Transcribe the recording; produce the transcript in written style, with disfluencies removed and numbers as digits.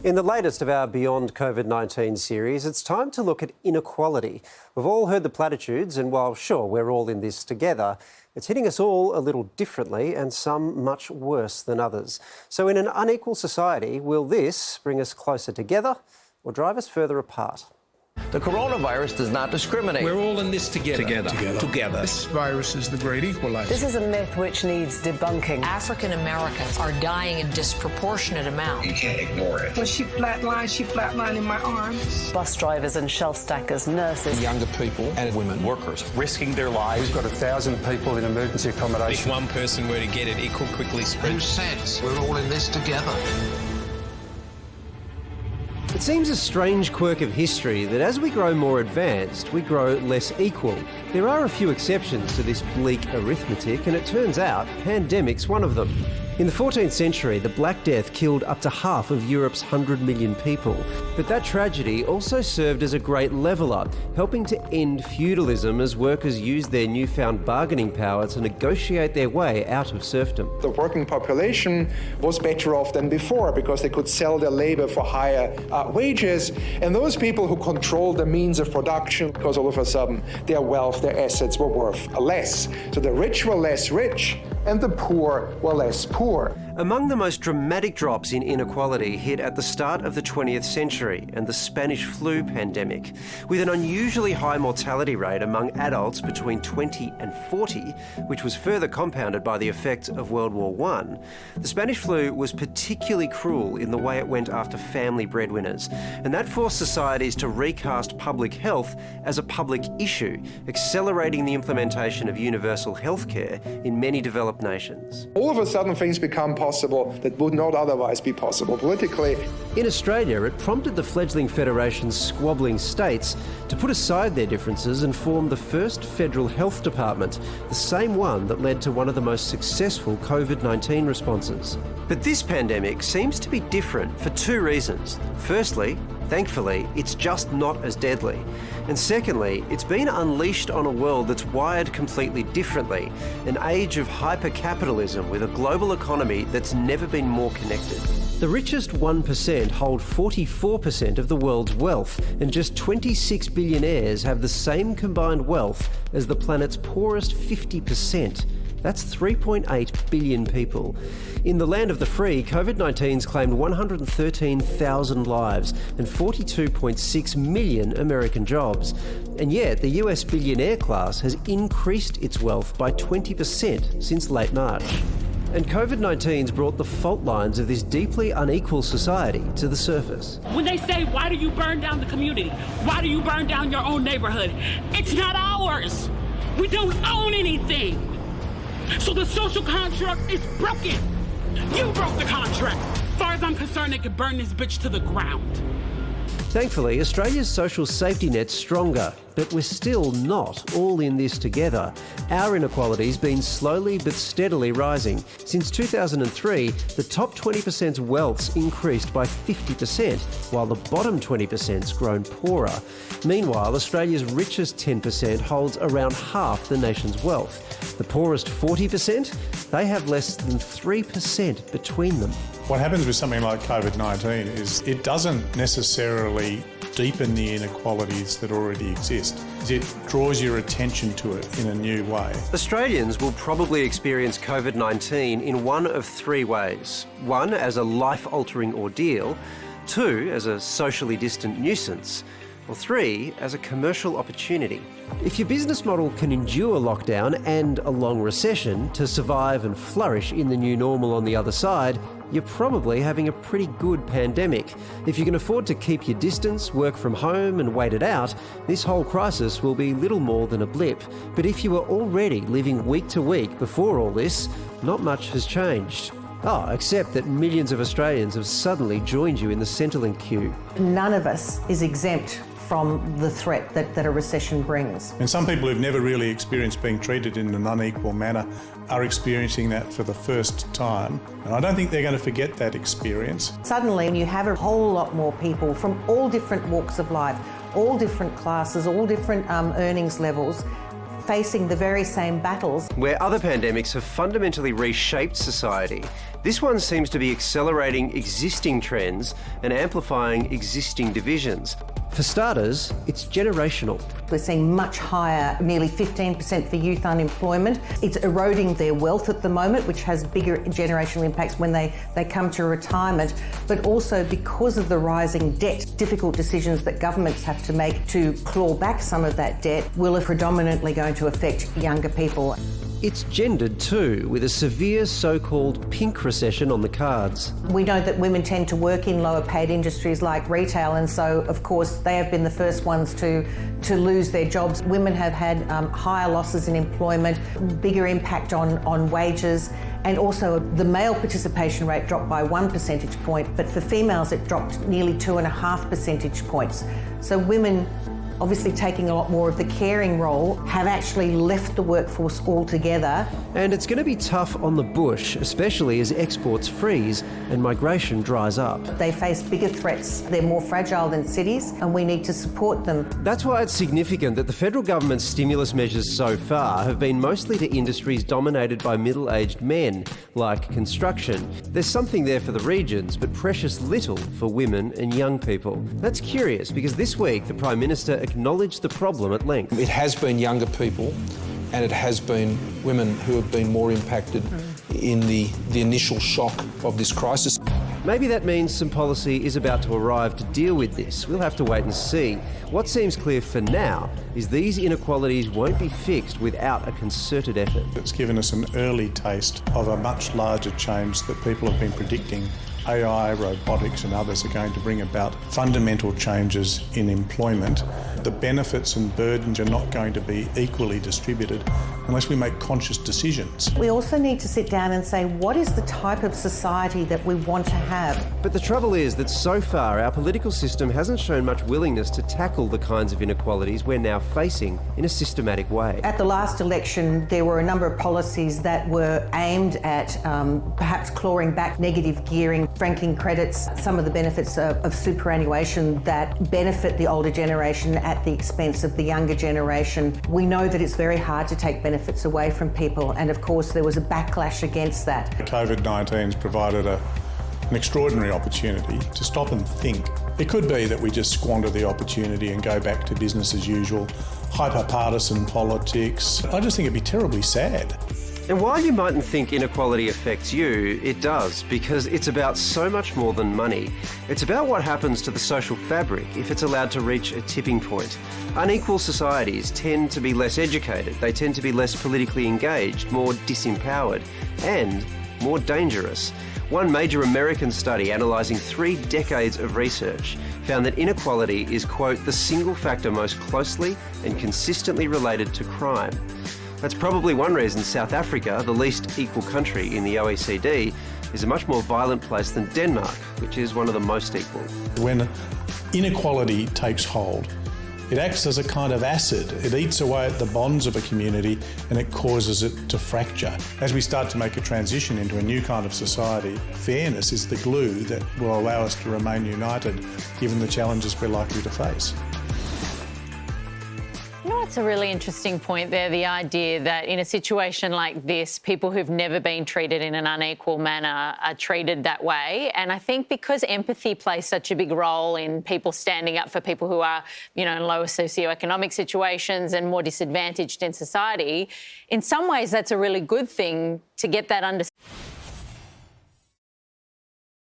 In the latest of our Beyond Covid-19 series, it's time to look at inequality. We've all heard the platitudes, and while sure, we're all in this together, it's hitting us all a little differently and some much worse than others. So in an unequal society, will this bring us closer together or drive us further apart? The coronavirus does not discriminate. We're all in this together. Together. This virus is the great equalizer. This is a myth which needs debunking. African Americans are dying in disproportionate amounts. You can't ignore it. When she flatlined in my arms. Bus drivers and shelf stackers, nurses. Younger people and women. Workers risking their lives. We've got 1,000 people in emergency accommodation. If one person were to get it, it could quickly spread. Who says we're all in this together? It seems a strange quirk of history that as we grow more advanced, we grow less equal. There are a few exceptions to this bleak arithmetic, and it turns out pandemic's one of them. In the 14th century, the Black Death killed up to half of Europe's 100 million people. But that tragedy also served as a great leveller, helping to end feudalism as workers used their newfound bargaining power to negotiate their way out of serfdom. The working population was better off than before because they could sell their labor for higher wages. And those people who controlled the means of production, because all of a sudden their wealth, their assets were worth less. So the rich were less rich and the poor were less poor. Among the most dramatic drops in inequality hit at the start of the 20th century and the Spanish flu pandemic. With an unusually high mortality rate among adults between 20 and 40, which was further compounded by the effects of World War I, the Spanish flu was particularly cruel in the way it went after family breadwinners, and that forced societies to recast public health as a public issue, accelerating the implementation of universal healthcare in many developed nations. All of a sudden things become possible that would not otherwise be possible politically. In Australia, it prompted the fledgling federation's squabbling states to put aside their differences and form the first federal health department, the same one that led to one of the most successful COVID-19 responses. But this pandemic seems to be different for two reasons. Firstly, thankfully, it's just not as deadly. And secondly, it's been unleashed on a world that's wired completely differently, an age of hyper-capitalism with a global economy that's never been more connected. The richest 1% hold 44% of the world's wealth, and just 26 billionaires have the same combined wealth as the planet's poorest 50%. That's 3.8 billion people. In the land of the free, COVID-19's claimed 113,000 lives and 42.6 million American jobs. And yet, the US billionaire class has increased its wealth by 20% since late March. And COVID-19's brought the fault lines of this deeply unequal society to the surface. When they say, why do you burn down the community? Why do you burn down your own neighborhood? It's not ours. We don't own anything. So the social contract is broken. You broke the contract. As far as I'm concerned, they could burn this bitch to the ground. Thankfully, Australia's social safety net's stronger, but we're still not all in this together. Our inequality's been slowly but steadily rising. Since 2003, the top 20%'s wealth's increased by 50%, while the bottom 20%'s grown poorer. Meanwhile, Australia's richest 10% holds around half the nation's wealth. The poorest 40%, they have less than 3% between them. What happens with something like COVID-19 is it doesn't necessarily deepen the inequalities that already exist. It draws your attention to it in a new way. Australians will probably experience COVID-19 in one of three ways. One, as a life-altering ordeal. Two, as a socially distant nuisance. Or three, as a commercial opportunity. If your business model can endure lockdown and a long recession to survive and flourish in the new normal on the other side, you're probably having a pretty good pandemic. If you can afford to keep your distance, work from home and wait it out, this whole crisis will be little more than a blip. But if you were already living week to week before all this, not much has changed. Oh, except that millions of Australians have suddenly joined you in the Centrelink queue. None of us is exempt from the threat that a recession brings. And some people who've never really experienced being treated in an unequal manner are experiencing that for the first time. And I don't think they're going to forget that experience. Suddenly, you have a whole lot more people from all different walks of life, all different classes, all different earnings levels, facing the very same battles. Where other pandemics have fundamentally reshaped society, this one seems to be accelerating existing trends and amplifying existing divisions. For starters, it's generational. We're seeing much higher, nearly 15% for youth unemployment. It's eroding their wealth at the moment, which has bigger generational impacts when they come to retirement, but also because of the rising debt, difficult decisions that governments have to make to claw back some of that debt are predominantly going to affect younger people. It's gendered too, with a severe so-called pink recession on the cards. We know that women tend to work in lower paid industries like retail, and so of course they have been the first ones to lose their jobs. Women have had higher losses in employment, bigger impact on wages, and also the male participation rate dropped by 1 percentage point, but for females it dropped nearly 2.5 percentage points. So women, obviously taking a lot more of the caring role, have actually left the workforce altogether. And it's going to be tough on the bush, especially as exports freeze and migration dries up. They face bigger threats. They're more fragile than cities, and we need to support them. That's why it's significant that the federal government's stimulus measures so far have been mostly to industries dominated by middle-aged men, like construction. There's something there for the regions, but precious little for women and young people. That's curious, because this week the Prime Minister acknowledged the problem at length. It has been younger people and it has been women who have been more impacted in the initial shock of this crisis. Maybe that means some policy is about to arrive to deal with this. We'll have to wait and see. What seems clear for now is these inequalities won't be fixed without a concerted effort. It's given us an early taste of a much larger change that people have been predicting. AI, robotics and others are going to bring about fundamental changes in employment. The benefits and burdens are not going to be equally distributed unless we make conscious decisions. We also need to sit down and say, what is the type of society that we want to have? But the trouble is that so far our political system hasn't shown much willingness to tackle the kinds of inequalities we're now facing in a systematic way. At the last election, there were a number of policies that were aimed at perhaps clawing back negative gearing, franking credits, some of the benefits of superannuation that benefit the older generation at the expense of the younger generation. We know that it's very hard to take benefits away from people, and of course there was a backlash against that. COVID-19 has provided an extraordinary opportunity to stop and think. It could be that we just squander the opportunity and go back to business as usual, hyper-partisan politics. I just think it'd be terribly sad. And while you mightn't think inequality affects you, it does, because it's about so much more than money. It's about what happens to the social fabric if it's allowed to reach a tipping point. Unequal societies tend to be less educated, they tend to be less politically engaged, more disempowered, and more dangerous. One major American study analysing 3 decades of research found that inequality is, quote, the single factor most closely and consistently related to crime. That's probably one reason South Africa, the least equal country in the OECD, is a much more violent place than Denmark, which is one of the most equal. When inequality takes hold, it acts as a kind of acid. It eats away at the bonds of a community and it causes it to fracture. As we start to make a transition into a new kind of society, fairness is the glue that will allow us to remain united given the challenges we're likely to face. You know, it's a really interesting point there, the idea that in a situation like this, people who've never been treated in an unequal manner are treated that way. And I think because empathy plays such a big role in people standing up for people who are, you know, in lower socioeconomic situations and more disadvantaged in society, in some ways that's a really good thing to get that understanding.